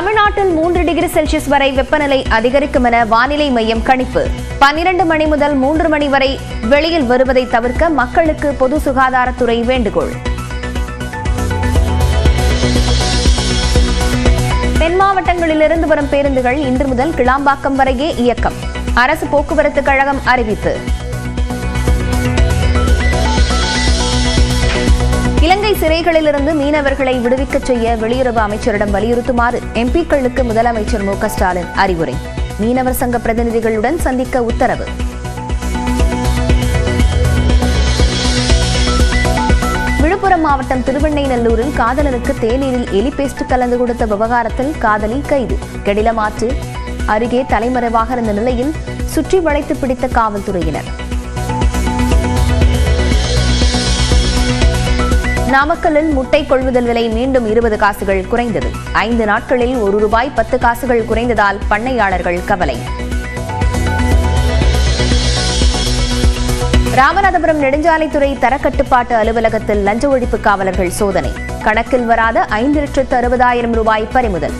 தமிழ்நாட்டில் 3 degree Celsius வரை வெப்பநிலை அதிகரிக்கும் என வானிலை மையம் கணிப்பு. 12 மணி முதல் 3 மணி வரை வெளியில் வருவதை தவிர்க்க மக்களுக்கு பொது சுகாதாரத்துறை வேண்டுகோள். தென் மாவட்டங்களிலிருந்து வரும் பேருந்துகள் இன்று முதல் கிளாம்பாக்கம் வரையே இயக்கம். அரசு போக்குவரத்து கழகம் அறிவிப்பு. இலங்கை சிறைகளிலிருந்து மீனவர்களை விடுவிக்கச் செய்ய வெளியுறவு அமைச்சரிடம் வலியுறுத்துமாறு எம்பிக்களுக்கு முதலமைச்சர் மு க ஸ்டாலின் அறிவுரை. மீனவர் சங்க பிரதிநிதிகளுடன் சந்திக்க உத்தரவு. விழுப்புரம் மாவட்டம் திருவெண்ணைநல்லூரில் காதலனுக்கு தேநீரில் எலி பேஸ்ட் கலந்து கொடுத்த விவகாரத்தில் காதலி கைது. கெடிலமாற்று அருகே தலைமறைவாக இருந்த நிலையில் சுற்றி வளைத்து பிடித்த காவல்துறையினர். நாமக்கல்லில் முட்டை கொள்முதல் விலை மீண்டும் 20 காசுகள் குறைந்தது. 5 நாட்களில் ₹1 10 காசுகள் குறைந்ததால் பண்ணையாளர்கள் கவலை. ராமநாதபுரம் நெடுஞ்சாலைத்துறை தரக்கட்டுப்பாட்டு அலுவலகத்தில் லஞ்ச ஒழிப்பு காவலர்கள் சோதனை. கணக்கில் வராத ₹5,60,000 பறிமுதல்.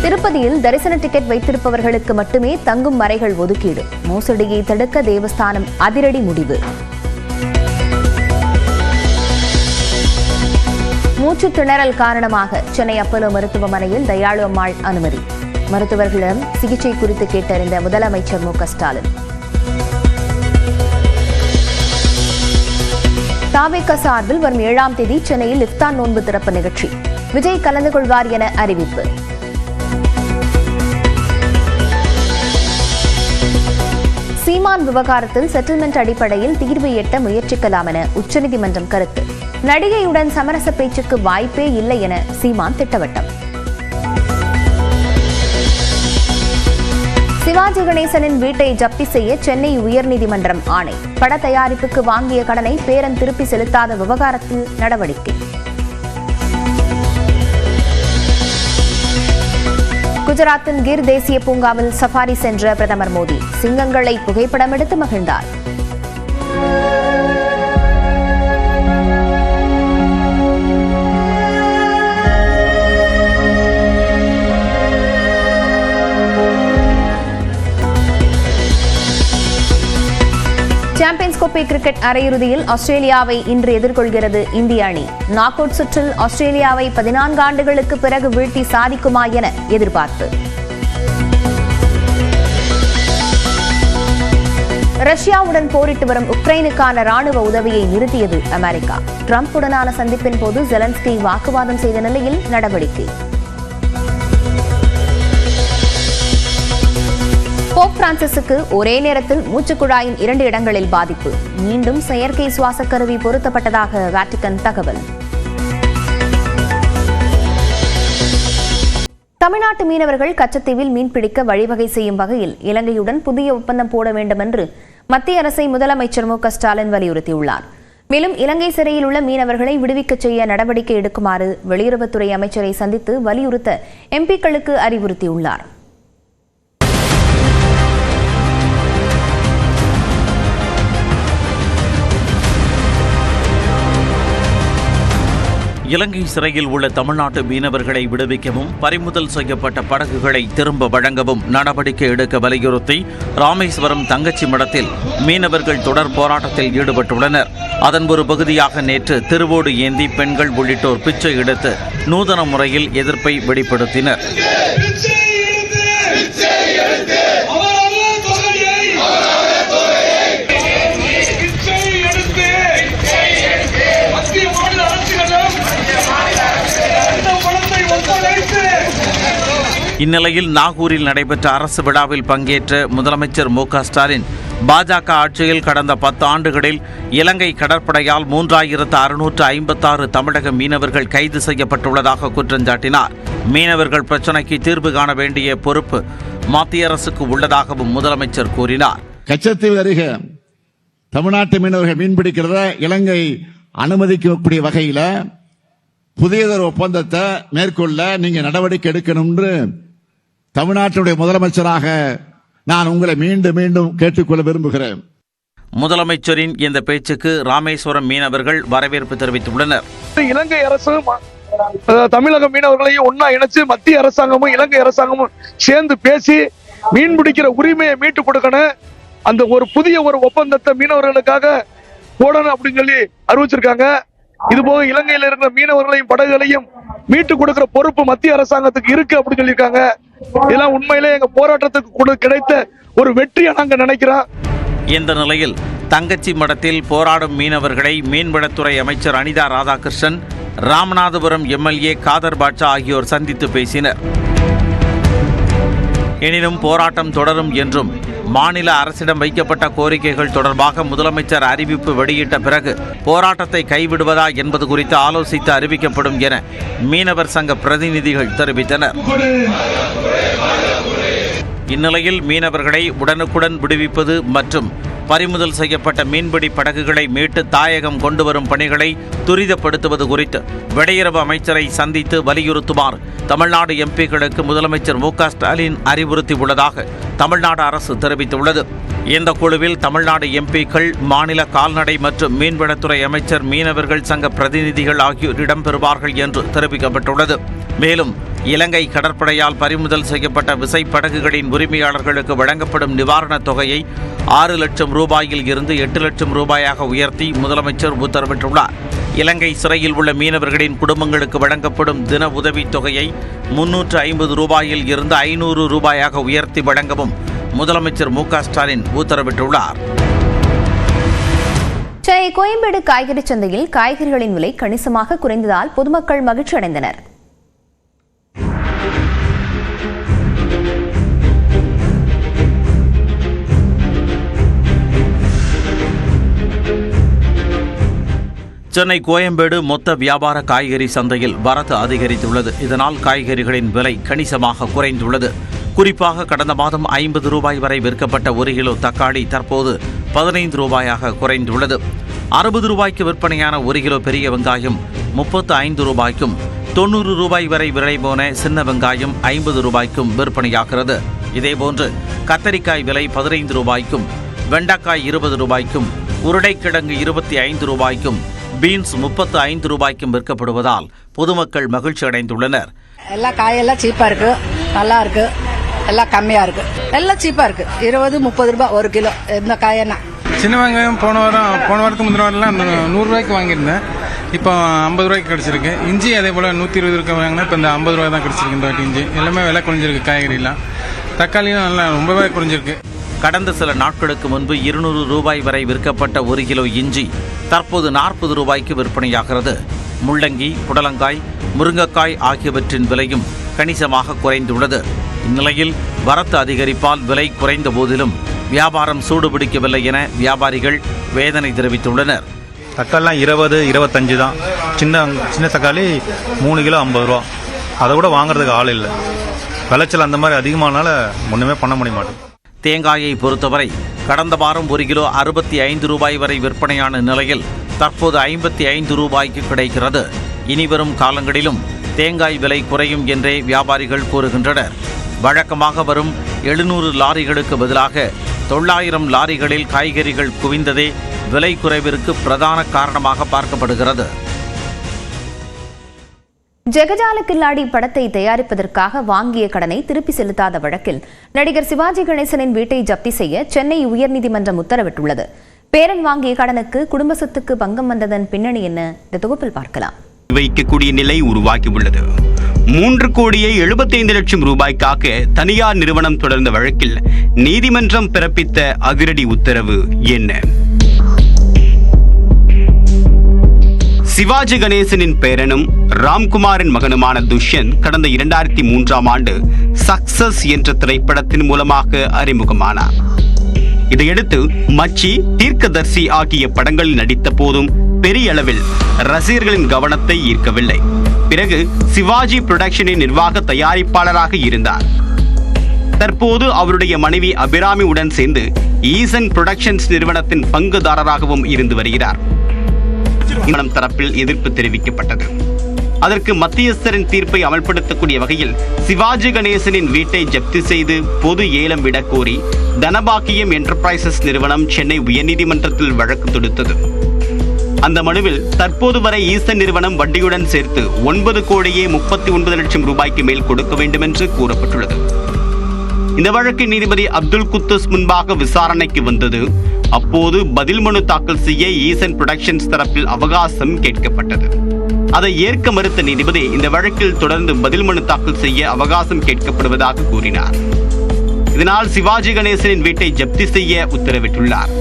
திருப்பதியில் தரிசன டிக்கெட் வைத்திருப்பவர்களுக்கு மட்டுமே தங்கும் அறைகள் ஒதுக்கீடு. மோசடியை தடுக்க தேவஸ்தானம் அதிரடி முடிவு. மூச்சு திணறல் காரணமாக சென்னை அப்போலோ மருத்துவமனையில் தயாளு அம்மாள் அனுமதி. மருத்துவர்களிடம் சிகிச்சை குறித்து கேட்டறிந்த முதலமைச்சர் மு க ஸ்டாலின். தாவேகா சார்பில் வரும் 7ஆம் தேதி சென்னையில் இஃப்தார் நோன்பு திறப்பு நிகழ்ச்சி. விஜய் கலந்து கொள்வார் என அறிவிப்பு. சீமான் விவகாரத்தில் செட்டில்மெண்ட் அடிப்படையில் தீர்வு எட்ட முயற்சிக்கலாம் என உச்சநீதிமன்றம் கருத்து. நடிகையுடன் சமரச பேச்சுக்கு வாய்ப்பே இல்லை என சீமான் திட்டவட்டம். சிவாஜி கணேசனின் வீட்டை ஜப்தி செய்ய சென்னை உயர்நீதிமன்றம் ஆணை. பட தயாரிப்புக்கு வாங்கிய கடனை பேரன் திருப்பி செலுத்தாத விவகாரத்தில் நடவடிக்கை. குஜராத்தின் கிர் தேசிய பூங்காவில் சஃபாரி சென்ற பிரதமர் மோடி சிங்கங்களை புகைப்படம் எடுத்து மகிழ்ந்தார். சாம்பியன்ஸ் கோப்பை கிரிக்கெட் அரையிறுதியில் ஆஸ்திரேலியாவை இன்று எதிர்கொள்கிறது இந்திய அணி. நாக் அவுட் சுற்றில் ஆஸ்திரேலியாவை 14 ஆண்டுகளுக்கு பிறகு வீழ்த்தி சாதிக்குமா என எதிர்பார்ப்பு. ரஷ்யாவுடன் போரிட்டு வரும் உக்ரைனுக்கான ராணுவ உதவியை நிறுத்தியது அமெரிக்கா. டிரம்புடனான சந்திப்பின் போது ஜெலன்ஸ்கி வாக்குவாதம் செய்த நிலையில் நடவடிக்கை. போப் பிரான்சிஸுக்கு ஒரே நேரத்தில் மூச்சுக்குழாயின் 2 இடங்களில் பாதிப்பு. மீண்டும் செயற்கை சுவாச கருவி பொருத்தப்பட்டதாக வாட்டிகன் தகவல். தமிழ்நாட்டு மீனவர்கள் கச்சத்தீவில் மீன்பிடிக்க வழிவகை செய்யும் வகையில் இலங்கையுடன் புதிய ஒப்பந்தம் போட வேண்டும் என்று மத்திய அரசை முதலமைச்சர் மு க ஸ்டாலின் வலியுறுத்தியுள்ளார். மேலும் இலங்கை சிறையில் உள்ள மீனவர்களை விடுவிக்கச் செய்ய நடவடிக்கை எடுக்குமாறு வெளியுறவுத்துறை அமைச்சரை சந்தித்து வலியுறுத்த எம்பிக்களுக்கு அறிவுறுத்தியுள்ளார். இலங்கை சிறையில் உள்ள தமிழ்நாட்டு மீனவர்களை விடுவிக்கவும் பறிமுதல் செய்யப்பட்ட படகுகளை திரும்ப வழங்கவும் நடவடிக்கை எடுக்க வலியுறுத்தி ராமேஸ்வரம் தங்கச்சி மடத்தில் மீனவர்கள் தொடர் போராட்டத்தில் ஈடுபட்டுள்ளனர். அதன் ஒரு பகுதியாக நேற்று திருவோடு ஏந்தி பெண்கள் உள்ளிட்டோர் பிச்சை எடுத்து நூதன முறையில் எதிர்ப்பை வெளிப்படுத்தினர். இந்நிலையில் நாகூரில் நடைபெற்ற அரசு விழாவில் பங்கேற்ற முதலமைச்சர் மு க ஸ்டாலின் பாஜக ஆட்சியில் கடந்த 10 ஆண்டுகளில் இலங்கை கடற்படையால் 3656 தமிழக மீனவர்கள் கைது செய்யப்பட்டுள்ளதாக குற்றம் சாட்டினார். மீனவர்கள் பிரச்சினைக்கு தீர்வு காண வேண்டிய பொறுப்பு மத்திய அரசுக்கு உள்ளதாகவும் முதலமைச்சர் கூறினார். கச்சத்தீவு அருகே தமிழ்நாட்டு மீனவர்கள் மீன்பிடிக்கிறத இலங்கை அனுமதிக்கக்கூடிய வகையில் புதியதொரு ஒப்பந்தத்தை மேற்கொள்ள நீங்க நடவடிக்கை எடுக்கணும் என்று தமிழ்நாட்டுடைய முதலமைச்சராக நான் உங்களை மீண்டும் மீண்டும் கேட்டுக்கொள்ள விரும்புகிறேன். முதலமைச்சரின் இந்த பேச்சுக்கு ராமேஸ்வரம் மீனவர்கள் வரவேற்பு தெரிவித்துள்ளனர். இலங்கை அரசும் தமிழக மீனவர்களையும் ஒன்னா இணைச்சு மத்திய அரசாங்கமும் இலங்கை அரசாங்கமும் சேர்ந்து பேசி மீன் பிடிக்கிற உரிமையை மீட்டு கொடுக்கணும். அந்த ஒரு புதிய ஒப்பந்தத்தை மீனவர்களுக்காக போடணும் அப்படின்னு சொல்லி அறிவிச்சிருக்காங்க. இதுபோக இலங்கையில இருக்கிற மீனவர்களையும் படகுகளையும் மீட்டு கொடுக்கிற பொறுப்பு மத்திய அரசாங்கத்துக்கு இருக்கு அப்படின்னு சொல்லியிருக்காங்க. இதெல்லாம் உண்மையிலே எங்க போராட்டத்துக்கு கிடைத்த ஒரு வெற்றியை நாங்க நினைக்கிறோம். இந்த நிலையில் தங்கச்சி மடத்தில் போராடும் மீனவர்களை மீன்வளத்துறை அமைச்சர் அனிதா ராதாகிருஷ்ணன், ராமநாதபுரம் எம்எல்ஏ காதர் பாட்சா ஆகியோர் சந்தித்து பேசினர். எனினும் போராட்டம் தொடரும் என்றும் மாநில அரசிடம் வைக்கப்பட்ட கோரிக்கைகள் தொடர்பாக முதலமைச்சர் அறிவிப்பு வெளியிட்ட பிறகு போராட்டத்தை கைவிடுவதா என்பது குறித்து ஆலோசித்து அறிவிக்கப்படும் என மீனவர் சங்க பிரதிநிதிகள் தெரிவித்தனர். இந்நிலையில் மீனவர்களை உடனுக்குடன் விடுவிப்பது மற்றும் பறிமுதல் செய்யப்பட்ட மீன்பிடி படகுகளை மீட்டு தாயகம் கொண்டு வரும் பணிகளை துரிதப்படுத்துவது குறித்து வெளியுறவு அமைச்சரை சந்தித்து வலியுறுத்துமாறு தமிழ்நாடு எம்பிக்களுக்கு முதலமைச்சர் மு க ஸ்டாலின் அறிவுறுத்தியுள்ளதாக தமிழ்நாடு அரசு தெரிவித்துள்ளது. இந்த குழுவில் தமிழ்நாடு எம்பிக்கள், மாநில கால்நடை மற்றும் மீன்வளத்துறை அமைச்சர், மீனவர்கள் சங்க பிரதிநிதிகள் ஆகியோர் இடம்பெறுவார்கள் என்று தெரிவிக்கப்பட்டுள்ளது. மேலும் இலங்கை கடற்படையால் பறிமுதல் செய்யப்பட்ட விசைப்படகுகளின் உரிமையாளர்களுக்கு வழங்கப்படும் நிவாரணத் தொகையை 6 லட்சம் ரூபாயில் இருந்து 8 லட்சம் ரூபாயாக உயர்த்தி முதலமைச்சர் உத்தரவிட்டுள்ளார். இலங்கை சிறையில் உள்ள மீனவர்களின் குடும்பங்களுக்கு வழங்கப்படும் தின உதவித் தொகையை 350 ரூபாயில் இருந்து 500 ரூபாயாக உயர்த்தி வழங்கவும் முதலமைச்சர் மு க ஸ்டாலின் உத்தரவிட்டுள்ளார். சென்னை கோயம்பேடு காய்கறி சந்தையில் காய்கறிகளின் விலை கணிசமாக குறைந்ததால் பொதுமக்கள் மகிழ்ச்சி அடைந்தனர். சென்னை கோயம்பேடு மொத்த வியாபார காய்கறி சந்தையில் வரத்து அதிகரித்துள்ளது. இதனால் காய்கறிகளின் விலை கணிசமாக குறைந்துள்ளது. குறிப்பாக கடந்த மாதம் 50 ரூபாய் வரை விற்கப்பட்ட 1 கிலோ தக்காளி தற்போது 15 ரூபாயாக குறைந்துள்ளது. 60 ரூபாய்க்கு விற்பனையான 1 கிலோ பெரிய வெங்காயம் 35 ரூபாய்க்கும், 90 ரூபாய் வரை விலை போன சின்ன வெங்காயம் 50 ரூபாய்க்கும் விற்பனையாகிறது. இதேபோன்று கத்தரிக்காய் விலை 15 ரூபாய்க்கும், வெண்டைக்காய் 20 ரூபாய்க்கும், உருளைக்கிழங்கு 25 ரூபாய்க்கும், பீன்ஸ் 35 ரூபாய்க்கும் விற்கப்படுவதால் பொதுமக்கள் மகிழ்ச்சி அடைந்துள்ளனர். எல்லா காயெல்லாம் சீப்பா இருக்கு, நல்லா இருக்கு, எல்லாம் கம்மியா இருக்கு, எல்லாம் சீப்பா இருக்கு. 20-30 ரூபாய் 1 கிலோ இந்த காயனா. சின்ன வெங்காயம் போன வாரத்துக்கு முந்தின வாரம்லாம் 100 ரூபாய்க்கு வாங்கியிருந்தேன். இப்போ 50 ரூபாய்க்கு கிடைச்சிருக்கு. இஞ்சி அதே போல 120 ரூபாய்க்கு வாங்கினா இப்போ இந்த 50 ரூபாய் தான் கிடைச்சிருக்கு. இந்த வாட்டி இஞ்சி எல்லாமே விலை குறைஞ்சிருக்கு. காய்கறிலாம் தக்காளியும் நல்லா ரொம்பவே குறைஞ்சிருக்கு. கடந்த சில நாட்களுக்கு முன்பு 200 ரூபாய் வரை விற்கப்பட்ட 1 கிலோ இஞ்சி தற்போது 40 ரூபாய்க்கு விற்பனையாகிறது. முள்ளங்கி, புடலங்காய், முருங்கைக்காய் ஆகியவற்றின் விலையும் கணிசமாக குறைந்துள்ளது. இந்நிலையில் வரத்து அதிகரிப்பால் விலை குறைந்த போதிலும் வியாபாரம் சூடுபிடிக்கவில்லை என வியாபாரிகள் வேதனை தெரிவித்துள்ளனர். தக்காளிலாம் 20-25 தான். சின்ன தக்காளி 3 கிலோ 50 ரூபா. அதை கூட வாங்குறதுக்கு ஆள் இல்லை. விளைச்சல் அந்த மாதிரி அதிகமானால ஒன்றுமே பண்ண முடிய மாட்டேங்குது. தேங்காயை பொறுத்தவரை கடந்த வாரம் 1 கிலோ 65 ரூபாய் வரை விற்பனையான நிலையில் தற்போது 55 ரூபாய்க்கு கிடைக்கிறது. இனிவரும் காலங்களிலும் தேங்காய் விலை குறையும் என்றே வியாபாரிகள் கூறுகின்றனர். வழக்கமாக வரும் 700 லாரிகளுக்கு பதிலாக 900 லாரிகளில் காய்கறிகள் குவிந்ததே விலை குறைவிற்கு பிரதான காரணமாக பார்க்கப்படுகிறது. ஜெகஜால கில்லாடி படத்தை தயாரிப்பதற்காக வாங்கிய கடனை திருப்பி செலுத்தாத வழக்கில் நடிகர் சிவாஜி கணேசனின் வீட்டை ஜப்தி செய்ய சென்னை உயர்நீதிமன்றம் உத்தரவிட்டுள்ளது. பேரன் வாங்கிய கடனுக்கு குடும்ப சொத்துக்கு பங்கம் வந்ததன் பின்னணி என்ன? இந்த தொகுப்பில் பார்க்கலாம். வைக்கக்கூடிய நிலை உருவாகியுள்ளது. 3,75 லட்சம் ரூபாய்க்காக தனியார் நிறுவனம் தொடர்ந்த வழக்கில் நீதிமன்றம் பிறப்பித்த அதிரடி உத்தரவு என்ன? சிவாஜி கணேசனின் பேரனும் ராம்குமாரின் மகனுமான துஷ்யந்த் கடந்த 2003ஆம் ஆண்டு சக்சஸ் என்ற திரைப்படத்தின் மூலமாக அறிமுகமானார். இதையடுத்து மச்சி, தீர்க்கதர்சி ஆகிய படங்களில் நடித்த போதும் பெரிய அளவில் ரசிகர்களின் கவனத்தை ஈர்க்கவில்லை. பிறகு சிவாஜி புரொடக்ஷனின் நிர்வாக தயாரிப்பாளராக இருந்தார். தற்போது அவருடைய மனைவி அபிராமி உடன் சேர்ந்து ஈசன் புரொடக்ஷன்ஸ் நிறுவனத்தின் பங்குதாரராகவும் இருந்து வருகிறார். தரப்பில் எதிர்ப்பு தெரிவிக்கப்பட்டது. அதற்கு மத்தியஸ்தரின் தீர்ப்பை அமல்படுத்தக்கூடிய வகையில் சிவாஜி கணேசனின் வீட்டை ஜப்தி செய்து பொது ஏலம் விட கோரி தனபாக்கியம் என்டர்பிரைசஸ் நிறுவனம் சென்னை உயர்நீதிமன்றத்தில் வழக்கு தொடுத்தது. அந்த மனுவில் தற்போது வரை ஈசன் நிறுவனம் வட்டியுடன் சேர்த்து 9,39,00,000 ரூபாய்க்கு மேல் கொடுக்க வேண்டும் என்று கூறப்பட்டுள்ளது. இந்த வழக்கு நீதிபதி அப்துல் குத்தூஸ் முன்பாக விசாரணைக்கு வந்தது. அப்போது பதில் மனு தாக்கல் செய்ய ஈசன் புரொடக்ஷன்ஸ் தரப்பில் அவகாசம் கேட்கப்பட்டது. அதை ஏற்க மறுத்த நீதிபதி இந்த வழக்கில் தொடர்ந்து பதில் மனு தாக்கல் செய்ய அவகாசம் கேட்கப்படுவதாக கூறினார். இதனால் சிவாஜி கணேசனின் வீட்டை ஜப்தி செய்ய உத்தரவிட்டுள்ளார்.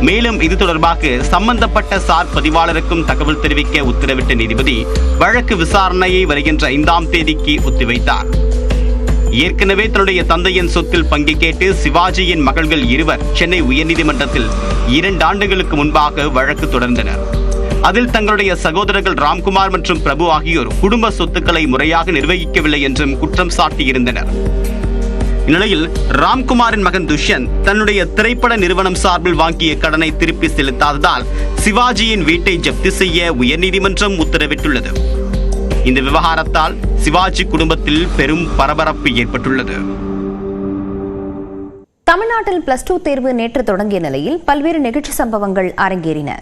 மேலும் இது தொடர்பாக சம்பந்தப்பட்ட சார் பதிவாளருக்கும் தகவல் தெரிவிக்க உத்தரவிட்ட நீதிபதி வழக்கு விசாரணையை வருகின்ற 5ஆம் தேதிக்கு ஒத்திவைத்தார். ஏற்கனவே தன்னுடைய தந்தையின் சொத்தில் பங்கு கேட்டு சிவாஜியின் மகள்கள் இருவர் சென்னை உயர்நீதிமன்றத்தில் 2 ஆண்டுகளுக்கு முன்பாக வழக்கு தொடர்ந்தனர். அதில் தங்களுடைய சகோதரர்கள் ராம்குமார் மற்றும் பிரபு ஆகியோர் குடும்ப சொத்துக்களை முறையாக நிர்வகிக்கவில்லை என்றும் குற்றம் சாட்டியிருந்தனர். இந்நிலையில் ராம்குமாரின் மகன் துஷ்யந்த் தன்னுடைய திரைப்பட நிறுவனம் சார்பில் வாங்கிய கடனை திருப்பி செலுத்தாததால் சிவாஜியின் வீட்டை ஜப்தி செய்ய உயர்நீதிமன்றம் உத்தரவிட்டுள்ளது. இந்த விவகாரத்தால் சிவாஜி குடும்பத்தில் பெரும் பரபரப்பு ஏற்பட்டுள்ளது. தமிழ்நாட்டில் +2 தேர்வு நேற்று தொடங்கிய நிலையில் பல்வேறு நிகழ்ச்சி சம்பவங்கள் அரங்கேறின.